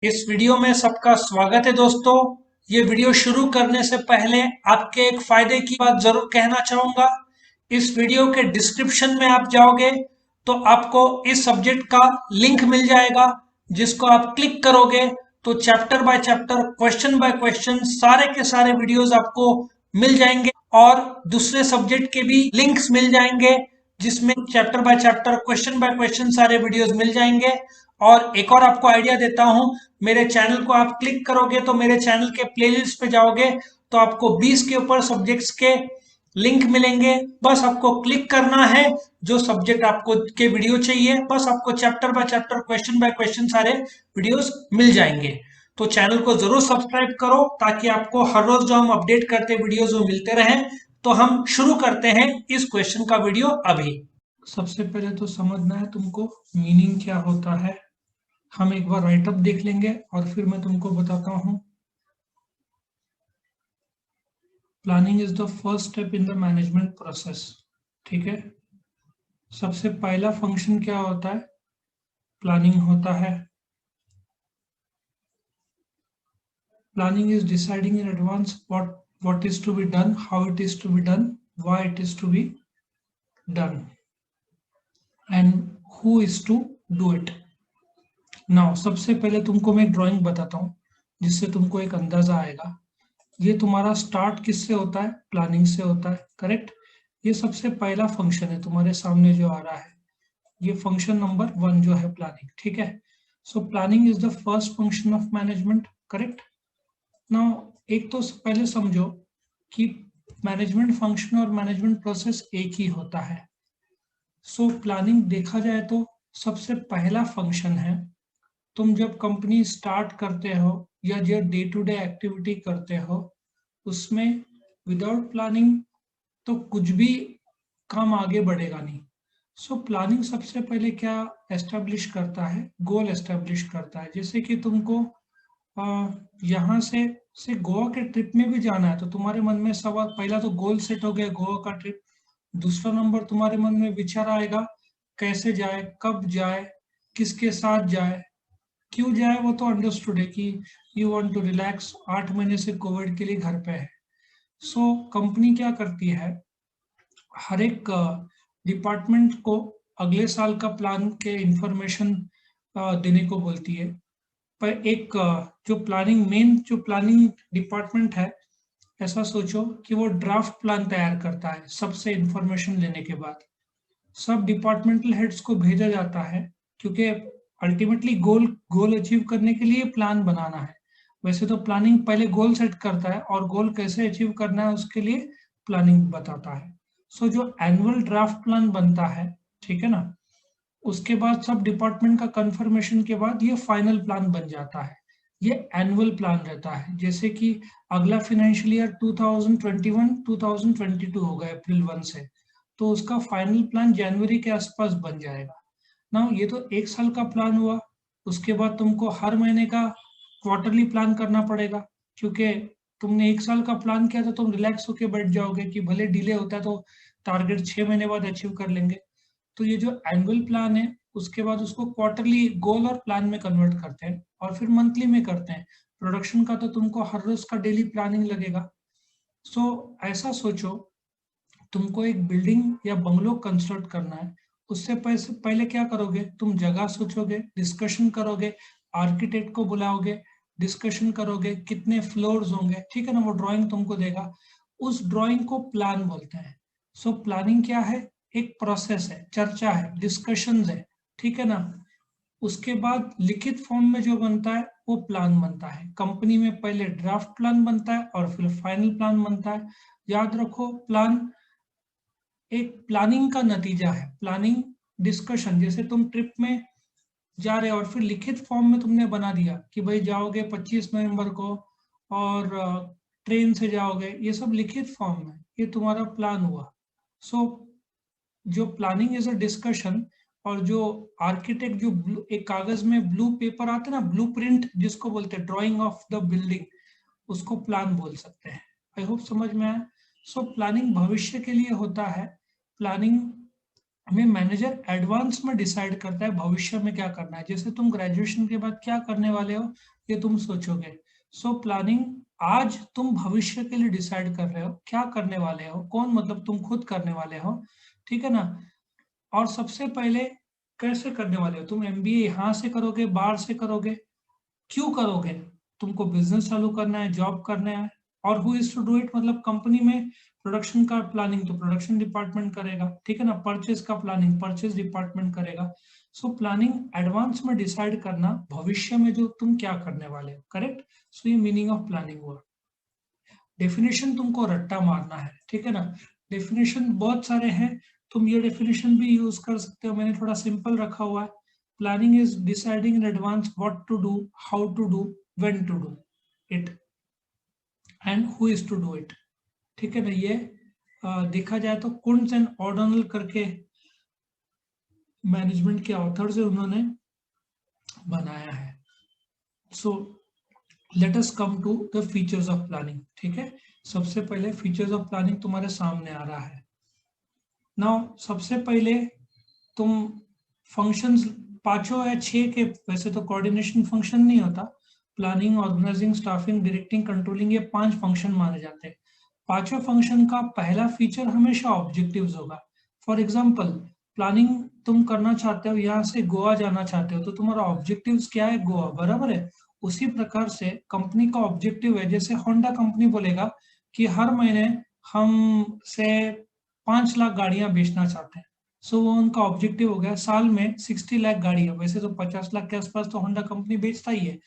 इस वीडियो में सबका स्वागत है दोस्तों। ये वीडियो शुरू करने से पहले आपके एक फायदे की बात जरूर कहना चाहूंगा। इस वीडियो के डिस्क्रिप्शन में आप जाओगे तो आपको इस सब्जेक्ट का लिंक मिल जाएगा, जिसको आप क्लिक करोगे तो chapter by chapter, question by question सारे के सारे वीडियोस आपको मिल जाएंगे और दूसरे सब्जेक्ट के भी लिंक्स मिल जाएंगे, जिसमें chapter by chapter, question by question सारे वीडियोस मिल जाएंगे। और एक और आपको आइडिया देता हूं, मेरे चैनल को आप क्लिक करोगे तो मेरे चैनल के प्लेलिस्ट पे जाओगे तो आपको 20 के ऊपर सब्जेक्ट्स के लिंक मिलेंगे। बस आपको क्लिक करना है, जो सब्जेक्ट आपको के वीडियो चाहिए, बस आपको chapter by chapter, question by question सारे वीडियोस मिल जाएंगे। तो चैनल को जरूर सब्सक्राइब करो ताकि आपको हर रोज जो हम अपडेट करते वीडियोस वो मिलते रहें। तो हम शुरू करते हैं इस क्वेश्चन का वीडियो अभी। सबसे पहले तो समझना है तुमको मीनिंग क्या होता है। हम एक बार राइटअप देख लेंगे और फिर मैं तुमको बताता हूं। Planning is the first step in the management process. ठीक है, सबसे पहला फंक्शन क्या होता है? प्लानिंग होता है। Planning is deciding in advance what is to be done, how it is to be done, why it is to be done, and who is to do it. Now सबसे पहले तुमको मैं एक ड्राइंग बताता हूँ जिससे तुमको एक अंदाजा आएगा। ये तुम्हारा स्टार्ट किससे होता है? प्लानिंग से होता है, करेक्ट। ये सबसे पहला फंक्शन है तुम्हारे सामने जो आ रहा है, ये फंक्शन नंबर 1 जो है प्लानिंग। ठीक है, so planning is the first function of management, correct. Now एक तो पहले समझो कि मैनेजमेंट फंक्शन और मैनेजमेंट प्रोसेस एक ही होता है। सो प्लानिंग देखा जाए तो सबसे पहला फंक्शन है। तुम जब कंपनी स्टार्ट करते हो या जो डे टू डे एक्टिविटी करते हो, उसमें विदाउट प्लानिंग तो कुछ भी काम आगे बढ़ेगा नहीं। सो प्लानिंग सबसे पहले क्या एस्टेब्लिश करता है? गोल एस्टेब्लिश करता है। जैसे कि तुमको यहाँ से गोवा के ट्रिप में भी जाना है तो तुम्हारे मन में सवाल, पहला तो गोल सेट हो गया गोवा का ट्रिप। दूसरा नंबर तुम्हारे मन में विचार आएगा कैसे जाए, कब जाए, किसके साथ जाए, क्यों जाए। वो तो अंडरस्टूड है कि यू वांट टू रिलैक्स, 8 महीने से कोविड के लिए घर पे है। सो कंपनी क्या करती है, हर एक डिपार्टमेंट को अगले साल का प्लान के इंफॉर्मेशन देने को बोलती है। पर एक जो प्लानिंग डिपार्टमेंट है, ऐसा सोचो कि वो ड्राफ्ट प्लान तैयार करता है सबसे इंफॉर्मेशन लेने के बाद। सब डिपार्टमेंटल हेड्स को भेजा जाता है, क्योंकि अल्टीमेटली गोल गोल अचीव करने के लिए प्लान बनाना है। वैसे तो प्लानिंग पहले गोल सेट करता है और गोल कैसे अचीव करना है उसके लिए प्लानिंग बताता है। सो जो एनुअल ड्राफ्ट प्लान बनता है, ठीक है ना, उसके बाद सब डिपार्टमेंट का कंफर्मेशन के बाद ये फाइनल प्लान बन जाता है। ये एनुअल प्लान रहता है। जैसे कि अगला फाइनेंशियल ईयर 2021-2022 होगा अप्रैल 1 से, तो उसका फाइनल प्लान जनवरी के आसपास बन जाएगा ना। ये तो एक साल का प्लान हुआ। उसके बाद तुमको हर महीने का क्वार्टरली प्लान करना पड़ेगा, क्योंकि तुमने एक साल का प्लान किया तो तुम रिलैक्स होकर बैठ जाओगे कि भले डिले होता है तो टारगेट 6 महीने बाद अचीव कर लेंगे। तो ये जो एनुअल प्लान है, उसके बाद उसको क्वार्टरली गोल और प्लान में कन्वर्ट करते हैं और फिर मंथली में करते हैं। प्रोडक्शन का तो तुमको हर रोज का डेली प्लानिंग लगेगा। सो ऐसा सोचो, तुमको एक बिल्डिंग या बंगलो कंस्ट्रक्ट करना है। उससे पहले क्या करोगे? तुम जगह सोचोगे, डिस्कशन करोगे, आर्किटेक्ट को बुलाओगे, डिस्कशन करोगे कितने फ्लोर्स होंगे, ठीक है ना। वो ड्राइंग तुमको देगा, उस ड्राइंग को प्लान बोलते हैं। सो प्लानिंग क्या है? एक प्रोसेस है, चर्चा है, डिस्कशन है, ठीक है ना। उसके बाद लिखित फॉर्म में जो बनता है वो प्लान बनता है। कंपनी में पहले ड्राफ्ट प्लान बनता है और फिर फाइनल प्लान बनता है। याद रखो, प्लान एक प्लानिंग का नतीजा है। प्लानिंग डिस्कशन, जैसे तुम ट्रिप में जा रहे हो और फिर लिखित फॉर्म में तुमने बना दिया कि भाई जाओगे 25 नवंबर को और ट्रेन से जाओगे, ये सब लिखित फॉर्म में, ये तुम्हारा प्लान हुआ। सो जो प्लानिंग इज अ डिस्कशन, और जो आर्किटेक्ट जो एक कागज में ब्लू पेपर आता है ना, ब्लू प्रिंट जिसको बोलते हैं, ड्राइंग ऑफ द बिल्डिंग, उसको प्लान बोल सकते हैं। आई होप समझ में आया। सो प्लानिंग भविष्य के लिए होता है। प्लानिंग में मैनेजर एडवांस में डिसाइड करता है भविष्य में क्या करना है। जैसे तुम ग्रेजुएशन के बाद क्या करने वाले हो ये तुम सोचोगे। सो प्लानिंग, आज तुम भविष्य के लिए डिसाइड कर रहे हो क्या करने वाले हो, कौन मतलब तुम खुद करने वाले हो, ठीक है ना। और सबसे पहले कैसे करने वाले हो, तुम एमबीए यहाँ से करोगे, बाहर से करोगे, क्यों करोगे, तुमको बिजनेस चालू करना है, जॉब करना है, और who is to do it, मतलब कंपनी में प्रोडक्शन का प्लानिंग तो प्रोडक्शन डिपार्टमेंट करेगा, ठीक है ना, परचेज का प्लानिंग परचेज डिपार्टमेंट करेगा। सो प्लानिंग एडवांस में डिसाइड करना भविष्य में जो तुम क्या करने वाले हो, करेक्ट। सो ये मीनिंग ऑफ प्लानिंग हुआ। डेफिनेशन तुमको रट्टा मारना है, ठीक है ना। डेफिनेशन बहुत सारे हैं, तुम ये डेफिनेशन भी यूज कर सकते हो, मैंने थोड़ा सिंपल रखा हुआ है। Planning is deciding in advance what to do, how to do, when to do it, and who is to do it, ठीक है ना। ये देखा जाए तो कुंट्ज एंड ऑर्डनल करके मैनेजमेंट के ऑथर से उन्होंने बनाया है। So let us come to the features of planning, ठीक है। सबसे पहले फीचर्स ऑफ प्लानिंग तुम्हारे सामने आ रहा है। नाउ सबसे पहले तुम फंक्शंस पांचों या छह के, वैसे तो कोऑर्डिनेशन फंक्शन नहीं होता, planning, organising, staffing, directing, controlling, ये 5 फंक्शन माने जाते हैं। पांचों फंक्शन का पहला फीचर हमेशा ऑब्जेक्टिव्स होगा। फॉर एग्जांपल, प्लानिंग तुम करना चाहते हो, यहाँ से गोवा जाना चाहते हो, तो तुम्हारा ऑब्जेक्टिव्स क्या है, गोवा, बराबर है। उसी प्रकार से कंपनी का ऑब्जेक्टिव है, जैसे होंडा कंपनी बोलेगा कि हर महीने हम से 5 लाख गाड़ियां बेचना चाहते हैं। सो वो उनका ऑब्जेक्टिव हो गया, साल में 60 लाख गाड़ियां, वैसे तो 50 लाख के आसपास तो होंडा कंपनी बेचता ही है।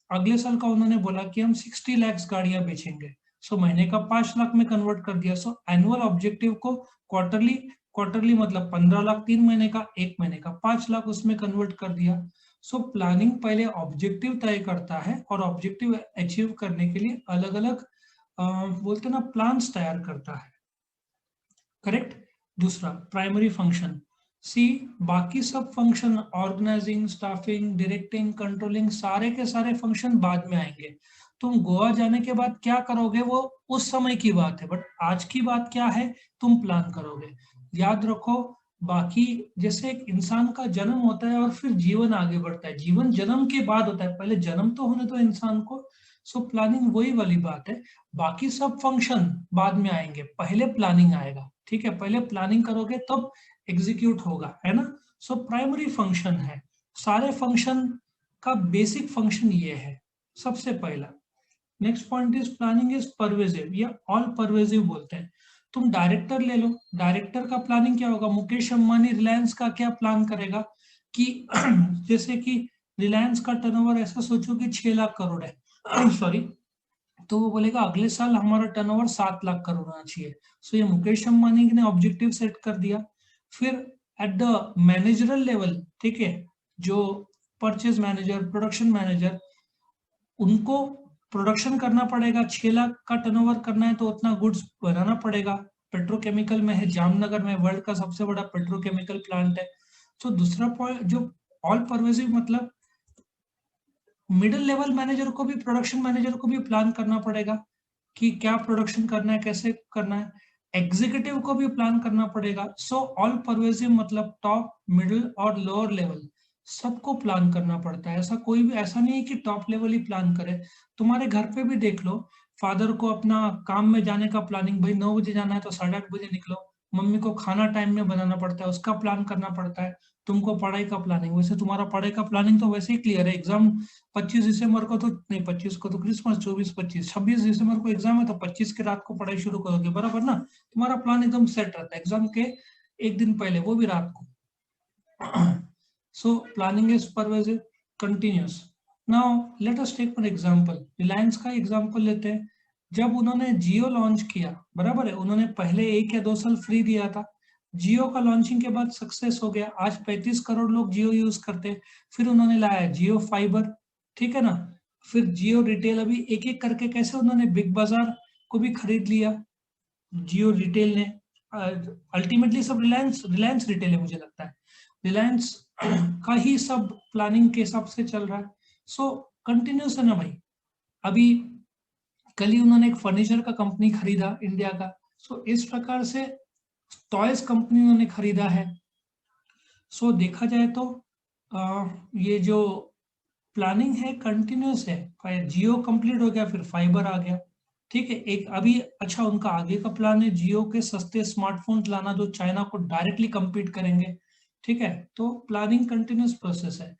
अगले साल का उन्होंने बोला कि हम 60 लाख गाड़ियां बेचेंगे। सो महीने का 5 लाख में कन्वर्ट कर दिया। सो एनुअल ऑब्जेक्टिव को क्वार्टरली, क्वार्टरली मतलब 15 लाख 3 महीने का, 1 महीने का 5 लाख उसमें कन्वर्ट कर दिया। सो प्लानिंग पहले ऑब्जेक्टिव तय करता है और ऑब्जेक्टिव अचीव करने के लिए अलग अलग बोलते ना प्लान्स तैयार करता है, करेक्ट। दूसरा प्राइमरी फंक्शन, सी, बाकी सब function organising, staffing, directing, controlling, सारे के सारे फंक्शन बाद में आएंगे। तुम गोवा जाने के बाद क्या करोगे वो उस समय की बात है, बट आज की बात क्या है, तुम प्लान करोगे। याद रखो, बाकी जैसे एक इंसान का जन्म होता है और फिर जीवन आगे बढ़ता है, जीवन जन्म के बाद होता है, पहले जन्म तो होने दो इंसान को। सो प्लानिंग वही वाली बात है, बाकी सब फंक्शन बाद में आएंगे, पहले प्लानिंग आएगा, ठीक है। पहले प्लानिंग करोगे तब एग्जीक्यूट होगा, है ना। सो प्राइमरी फंक्शन है, सारे फंक्शन का बेसिक फंक्शन ये है, सबसे पहला। Next point is planning is pervasive या ऑल परवेजिव बोलते हैं। तुम डायरेक्टर ले लो, डायरेक्टर का प्लानिंग क्या होगा, मुकेश अंबानी रिलायंस का क्या प्लान करेगा कि जैसे कि रिलायंस का टर्नओवर ऐसा सोचो कि 6 लाख करोड़ है सॉरी, तो वो बोलेगा अगले साल हमारा टर्नओवर 7 लाख करोड़ होना चाहिए। सो ये मुकेश अंबानी ने ऑब्जेक्टिव सेट कर दिया। फिर एट द मैनेजरल लेवल, ठीक है, जो परचेज मैनेजर, प्रोडक्शन मैनेजर, उनको प्रोडक्शन करना पड़ेगा, 6 लाख का टर्नओवर करना है तो उतना गुड्स बनाना पड़ेगा। पेट्रोकेमिकल में है, जामनगर में वर्ल्ड का सबसे बड़ा पेट्रोकेमिकल प्लांट है। तो दूसरा पॉइंट जो ऑल परवेजिव मतलब मिडिल लेवल मैनेजर को भी, प्रोडक्शन मैनेजर को भी प्लान करना पड़ेगा कि क्या प्रोडक्शन करना है, कैसे करना है। एग्जीक्यूटिव को भी प्लान करना पड़ेगा। सो ऑल परवेजिव मतलब टॉप, मिडिल और लोअर लेवल सबको प्लान करना पड़ता है। ऐसा कोई भी, ऐसा नहीं है कि टॉप लेवल ही प्लान करे। तुम्हारे घर पे भी देख लो, फादर को अपना काम में जाने का प्लानिंग, भाई 9 बजे जाना है तो 8:30 बजे निकलो। मम्मी को खाना टाइम में बनाना पड़ता है, उसका प्लान करना पड़ता है। तुमको पढ़ाई का प्लानिंग, वैसे तुम्हारा पढ़ाई का प्लानिंग तो वैसे ही क्लियर है, एग्जाम 25 दिसंबर को तो नहीं, 25 को तो क्रिसमस, 24 25 26 दिसंबर को एग्जाम है, तो 25 के रात को पढ़ाई शुरू करोगे, बराबर ना। तुम्हारा प्लान एकदम सेट रहता है एग्जाम के एक दिन पहले, वो भी रात को। so planning is pervasive, continuous. Now let us take one example, Reliance का एग्जांपल लेते हैं। जब उन्होंने जियो लॉन्च किया, बराबर है, उन्होंने पहले 1 या 2 साल फ्री दिया था। जियो का लॉन्चिंग के बाद सक्सेस हो गया, आज 35 करोड़ लोग जियो यूज करते हैं। फिर उन्होंने लाया जियो फाइबर, ठीक है ना। फिर जियो रिटेल, अभी एक एक करके कैसे उन्होंने बिग बाजार को भी खरीद लिया जियो रिटेल ने। अल्टीमेटली सब रिलायंस, रिलायंस रिटेल है मुझे लगता है, रिलायंस का ही सब प्लानिंग के हिसाब से चल रहा है। सो कंटिन्यूस है ना भाई। अभी कल ही उन्होंने एक फर्नीचर का कंपनी खरीदा इंडिया का। सो इस प्रकार से टॉयज कंपनी उन्होंने खरीदा है, सो देखा जाए तो ये जो प्लानिंग है कंटिन्यूस है। जियो कंप्लीट हो गया, फिर फाइबर आ गया, ठीक है। एक अभी अच्छा उनका आगे का प्लान है जियो के सस्ते स्मार्टफोन लाना जो चाइना को डायरेक्टली compete करेंगे, ठीक है। तो प्लानिंग कंटिन्यूस प्रोसेस है।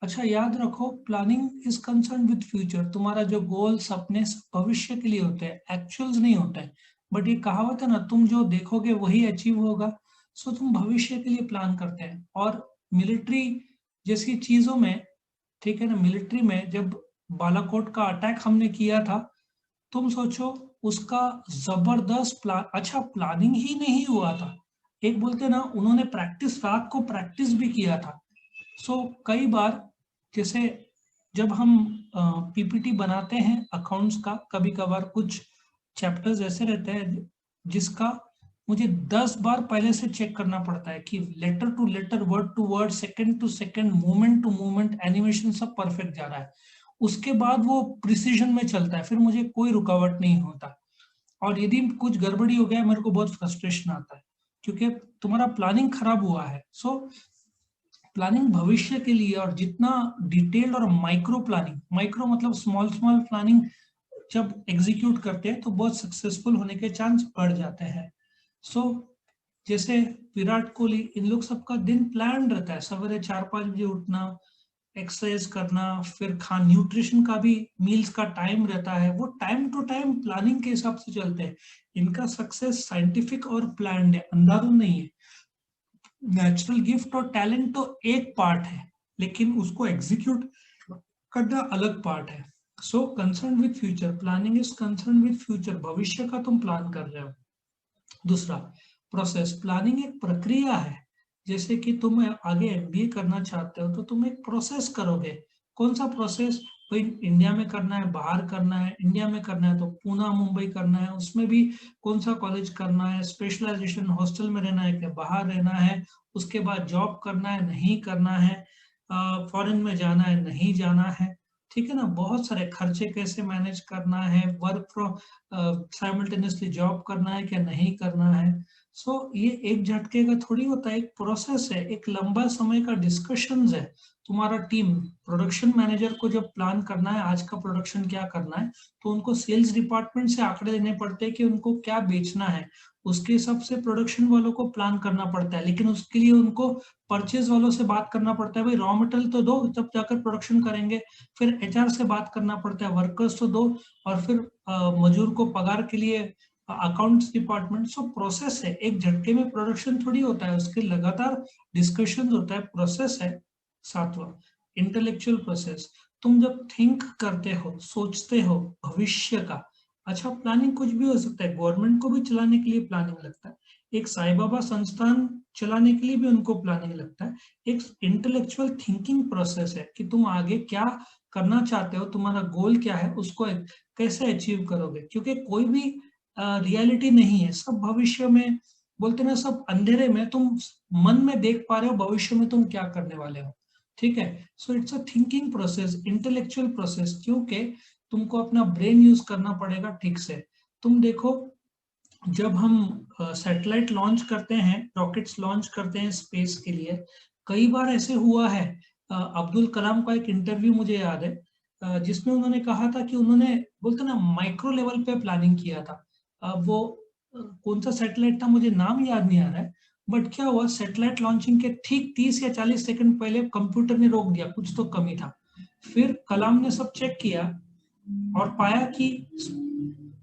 अच्छा याद रखो, planning is concern with future. तुम्हारा जो गोल सपने भविष्य के लिए होते हैं, एक्चुअल्स नहीं होते हैं। बट ये कहावत है ना, तुम जो देखोगे वही अचीव होगा। सो तुम भविष्य के लिए प्लान करते हैं। और मिलिट्री जैसी चीजों में, ठीक है ना, मिलिट्री में जब बालाकोट का अटैक हमने किया था, तुम सोचो उसका जबरदस्त प्लान, अच्छा प्लानिंग ही नहीं हुआ था, एक बोलते ना उन्होंने प्रैक्टिस, रात को प्रैक्टिस भी किया था। सो कई बार जैसे जब हम पीपीटी बनाते हैं अकाउंट्स का, कभी कभार कुछ चैप्टर्स ऐसे रहते हैं जिसका मुझे 10 बार पहले से चेक करना पड़ता है कि letter to letter, word to word, second to second, moment to moment, animation सब परफेक्ट जा रहा है। उसके बाद वो प्रिसीजन में चलता है, फिर मुझे कोई रुकावट नहीं होता। और यदि कुछ गड़बड़ी हो गया, मेरे को बहुत फ्रस्ट्रेशन आता है क्योंकि तुम्हारा प्लानिंग खराब हुआ है। सो प्लानिंग भविष्य के लिए, और जितना डिटेल्ड और माइक्रो प्लानिंग, माइक्रो मतलब स्मॉल स्मॉल प्लानिंग जब एग्जीक्यूट करते हैं तो बहुत सक्सेसफुल होने के चांस बढ़ जाते हैं। सो जैसे विराट कोहली, इन लोग सबका दिन प्लान रहता है, सवेरे 4-5 बजे उठना, एक्सरसाइज करना, फिर खान न्यूट्रिशन का भी, मील्स का टाइम रहता है, वो टाइम टू टाइम प्लानिंग के हिसाब से चलते हैं। इनका सक्सेस साइंटिफिक और प्लान्ड है, अंधाधुंध नहीं है। नेचुरल गिफ्ट और टैलेंट तो एक पार्ट है, लेकिन उसको एग्जीक्यूट करना अलग पार्ट है। सो concern with future, planning is concern with future, भविष्य का तुम प्लान कर रहे हो। दूसरा, प्रोसेस, प्लानिंग एक प्रक्रिया है। जैसे कि तुम आगे एमबीए करना चाहते हो तो तुम एक प्रोसेस करोगे। कौन सा प्रोसेस? भाई इंडिया में करना है, बाहर करना है, इंडिया में करना है तो पुणे मुंबई करना है, उसमें भी कौन सा कॉलेज करना है, स्पेशलाइजेशन, हॉस्टल में रहना है क्या बाहर रहना है, उसके बाद जॉब करना है नहीं करना है, फॉरेन में जाना है नहीं जाना है, ठीक है ना। बहुत सारे खर्चे कैसे मैनेज करना है, वर्क फ्रॉम साइमल्टेनियसली जॉब करना है क्या नहीं करना है। सो ये एक झटके का थोड़ी होता है, एक प्रोसेस है, एक लंबा समय का डिस्कशंस है। तुम्हारा टीम, प्रोडक्शन मैनेजर को जब प्लान करना है आज का प्रोडक्शन क्या करना है, तो उनको सेल्स डिपार्टमेंट से आंकड़े देने पड़ते हैं कि उनको क्या बेचना है, उसके हिसाब से प्रोडक्शन वालों को प्लान करना पड़ता है। लेकिन उसके लिए उनको परचेज वालों से बात करना पड़ता है, भाई रॉ मटेरियल तो दो तब जाकर प्रोडक्शन करेंगे। फिर एचआर से बात करना पड़ता है, वर्कर्स तो दो, और फिर मजदूर को पगार के लिए अकाउंट्स डिपार्टमेंट। सो प्रोसेस है, एक झटके में प्रोडक्शन थोड़ी होता है, उसके लगातार डिस्कशन होता है, प्रोसेस है। सातवां, इंटेलेक्चुअल प्रोसेस, तुम जब थिंक करते हो, सोचते हो भविष्य का, अच्छा प्लानिंग कुछ भी हो सकता है, गवर्नमेंट को भी चलाने के लिए प्लानिंग लगता है, एक साईं बाबा संस्थान चलाने के लिए भी उनको प्लानिंग लगता है। एक इंटेलेक्चुअल थिंकिंग प्रोसेस है कि तुम आगे क्या करना चाहते हो, तुम्हारा गोल क्या है, उसको कैसे अचीव करोगे, क्योंकि कोई भी रियलिटी नहीं है, सब भविष्य में, बोलते ना सब अंधेरे में, तुम मन में देख पा रहे हो भविष्य में तुम क्या करने वाले हो, ठीक है। So it's a thinking process, intellectual process, क्योंकि तुमको अपना ब्रेन यूज करना पड़ेगा ठीक से। तुम देखो, जब हम सैटेलाइट लॉन्च करते हैं, रॉकेट्स लॉन्च करते हैं स्पेस के लिए, कई बार ऐसे हुआ है। अब्दुल कलाम का एक इंटरव्यू मुझे याद है, जिसमें उन्होंने कहा था कि उन्होंने, बोलते ना माइक्रो लेवल पे प्लानिंग किया था। वो कौन सा सैटेलाइट था मुझे नाम याद नहीं आ रहा है, बट क्या हुआ, सैटेलाइट लॉन्चिंग के ठीक 30 या 40 सेकंड पहले कंप्यूटर ने रोक दिया, कुछ तो कमी था। फिर कलाम ने सब चेक किया और पाया कि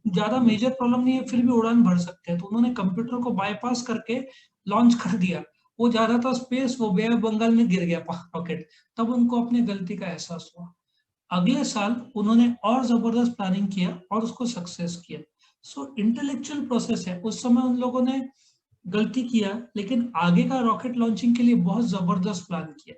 ज्यादा मेजर प्रॉब्लम नहीं है, फिर भी उड़ान भर सकते हैं, तो उन्होंने कंप्यूटर को बाईपास करके लॉन्च कर दिया। वो जा रहा था स्पेस, वो बे ऑफ बंगाल में गिर गया रॉकेट। तब उनको अपनी गलती का एहसास हुआ। अगले साल उन्होंने और जबरदस्त प्लानिंग किया और उसको सक्सेस किया। सो इंटेलेक्चुअल प्रोसेस है, उस समय उन लोगों ने गलती किया, लेकिन आगे का रॉकेट लॉन्चिंग के लिए बहुत जबरदस्त प्लान किया,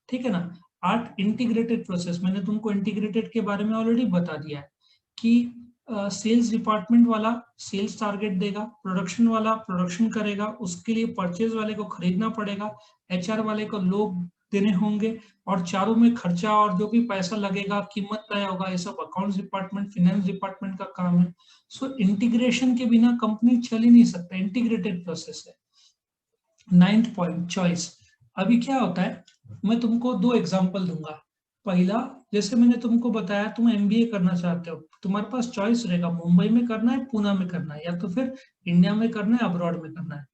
ठीक है ना। आर्ट इंटीग्रेटेड प्रोसेस, मैंने तुमको इंटीग्रेटेड के बारे में ऑलरेडी बता दिया है कि सेल्स डिपार्टमेंट वाला सेल्स टारगेट देगा, प्रोडक्शन वाला प्रोडक्शन करेगा, उसके लिए परचेज वाले को खरीदना पड़ेगा, एचआर वाले को लोग देने होंगे, और चारों में खर्चा और जो भी पैसा लगेगा, कीमत तय होगा, ये सब अकाउंट्स डिपार्टमेंट, फाइनेंस डिपार्टमेंट का काम है। सो इंटीग्रेशन के बिना कंपनी चल ही नहीं सकता, इंटीग्रेटेड प्रोसेस है। Ninth point, choice. अभी क्या होता है, मैं तुमको दो एग्जांपल दूंगा। पहला, जैसे मैंने तुमको बताया तुम एमबीए करना चाहते हो, तुम्हारे पास चॉइस रहेगा मुंबई में करना है, पुणे में करना है, या तो फिर इंडिया में करना है, अब्रॉड में करना है।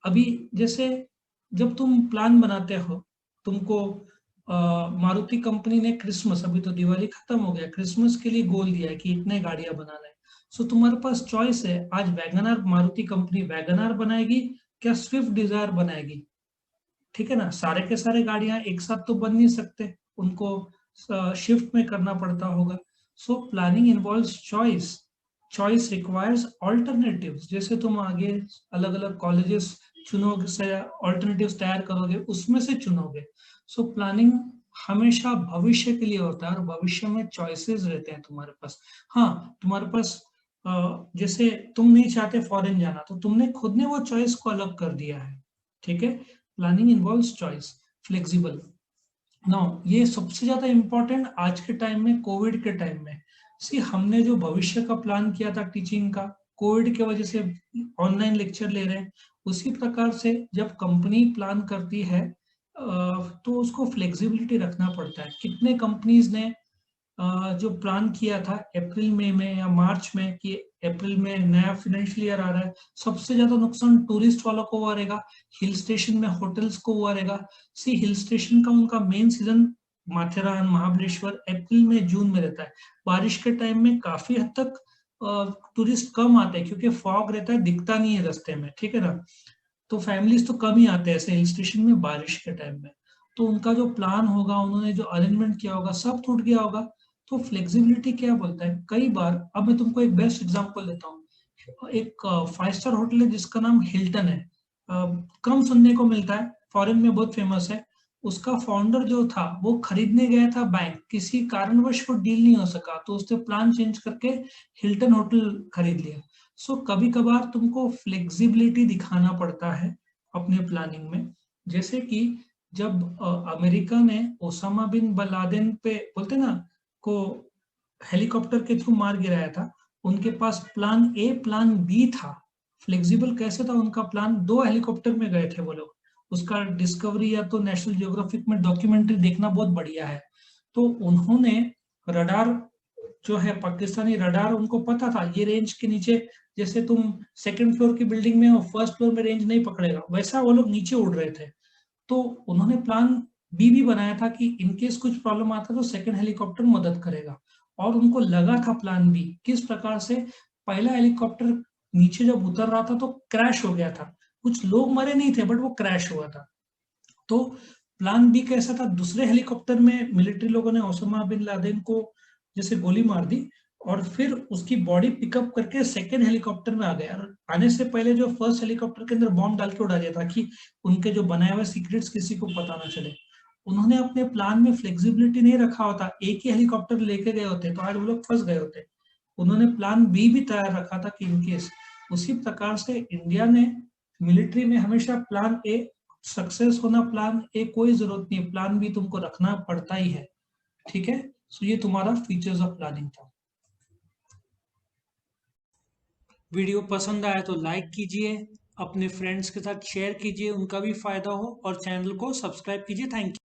अभी जैसे जब तुम प्लान बनाते हो, तुमको मारुति कंपनी ने क्रिसमस, अभी तो दिवाली खत्म हो गया, क्रिसमस के लिए गोल दिया है कि इतने गाड़ियां बनाना है। सो तुम्हारे पास चॉइस है, आज वैगनआर, मारुति कंपनी वैगनआर बनाएगी क्या स्विफ्ट डिजायर बनाएगी। ठीक है ना, सारे के सारे गाड़ियां एक साथ तो बन नहीं सकते, उनको शिफ्ट में करना पड़ता होगा। So planning involves choice, choice requires alternatives. जैसे तुम आगे अलग अलग कॉलेजेस चुनोगे, से ऑल्टरनेटिव्स तैयार करोगे, उसमें से चुनोगे। सो प्लानिंग हमेशा भविष्य के लिए होता है, और भविष्य में चॉइसेस रहते हैं तुम्हारे पास। हाँ, तुम्हारे पास जैसे तुम नहीं चाहते फॉरेन जाना, तो तुमने खुद ने वो चॉइस को अलग कर दिया है। ठीक है, planning involves choice, flexible. Now ये सबसे ज्यादा इंपॉर्टेंट आज के टाइम में, कोविड के टाइम में। सी हमने जो भविष्य का प्लान किया था टीचिंग का, कोविड की वजह से ऑनलाइन लेक्चर ले रहे हैं। उसी प्रकार से जब कंपनी प्लान करती है तो उसको फ्लेक्सिबिलिटी रखना पड़ता है। कितने कंपनीज ने जो प्लान किया था अप्रैल मई में या मार्च में कि अप्रैल में नया फाइनेंशियल ईयर आ रहा है, सबसे ज्यादा नुकसान टूरिस्ट वालों को हुआ रहेगा, हिल स्टेशन में होटल्स को हुआ रहेगा। सी हिल स्टेशन का उनका मेन सीजन माथेरान, महाबलेश्वर अप्रैल में जून में रहता है। बारिश के टाइम में काफी हद तक टूरिस्ट कम आते हैं, क्योंकि फॉग रहता है, दिखता नहीं है रास्ते में। ठीक है ना, तो फैमिलीज तो कम ही आते हैं ऐसे हिल स्टेशन में बारिश के टाइम में। तो उनका जो प्लान होगा, उन्होंने जो अरेंजमेंट किया होगा, सब टूट गया होगा। तो फ्लेक्सिबिलिटी क्या बोलता है, कई बार, अब मैं तुमको एक बेस्ट एग्जांपल देता हूँ। एक 5 स्टार होटल है जिसका नाम हिल्टन है। कम सुनने को मिलता है, फॉरेन में बहुत फेमस है। उसका फाउंडर जो था वो खरीदने गया था बैंक, किसी कारणवश वो डील नहीं हो सका, तो उसने प्लान चेंज करके हिल्टन होटल खरीद लिया। सो कभी कभार तुमको फ्लेक्सिबिलिटी दिखाना पड़ता है अपने प्लानिंग में। जैसे कि जब अमेरिका ने ओसामा बिन लादेन पे, बोलते ना, को हेलीकॉप्टर के थ्रू मार गिराया था, उनके पास प्लान ए प्लान बी था। फ्लेक्सिबल कैसे था उनका प्लान, दो हेलीकॉप्टर में गए थे वो लोग। उसका डिस्कवरी या तो नेशनल जियोग्राफिक में डॉक्यूमेंट्री देखना बहुत बढ़िया है। तो उन्होंने रडार, जो है पाकिस्तानी रडार, उनको पता था ये रेंज के नीचे, जैसे तुम सेकंड फ्लोर की बिल्डिंग में हो, फर्स्ट फ्लोर में रेंज नहीं पकड़ेगा, वैसा वो लोग नीचे उड़ रहे थे। तो उन्होंने प्लान बी भी बनाया था कि इनकेस कुछ प्रॉब्लम आता तो सेकंड हेलीकॉप्टर मदद करेगा। और उनको लगा था प्लान बी, किस प्रकार से, पहला हेलीकॉप्टर नीचे जब उतर रहा था तो क्रैश हो गया था। कुछ लोग मरे नहीं थे, बट वो क्रैश हुआ था। तो प्लान बी कैसा था, दूसरे हेलीकॉप्टर में मिलिट्री लोगों ने ओसामा बिन लादेन को जैसे गोली मार दी, और फिर उसकी बॉडी पिकअप करके सेकेंड हेलीकॉप्टर में आ गए, और आने से पहले जो फर्स्ट हेलीकॉप्टर के अंदर बॉम्ब डाल के उड़ा दिया, ताकि उनके जो बनाए हुए सीक्रेट्स किसी को पता ना चले। उन्होंने अपने प्लान में फ्लेक्सिबिलिटी नहीं रखा होता, एक ही हेलीकॉप्टर लेके गए होते तो आज वो लोग फंस गए होते। उन्होंने प्लान बी भी तैयार रखा था कि इनकेस। उसी प्रकार से इंडिया ने मिलिट्री में हमेशा प्लान ए, सक्सेस होना प्लान ए कोई जरूरत नहीं है, प्लान बी तुमको रखना पड़ता ही है। ठीक है, सो ये तुम्हारा फीचर्स ऑफ प्लानिंग था। वीडियो पसंद आया तो लाइक कीजिए, अपने फ्रेंड्स के साथ शेयर कीजिए, उनका भी फायदा हो, और चैनल को सब्सक्राइब कीजिए। Thank you.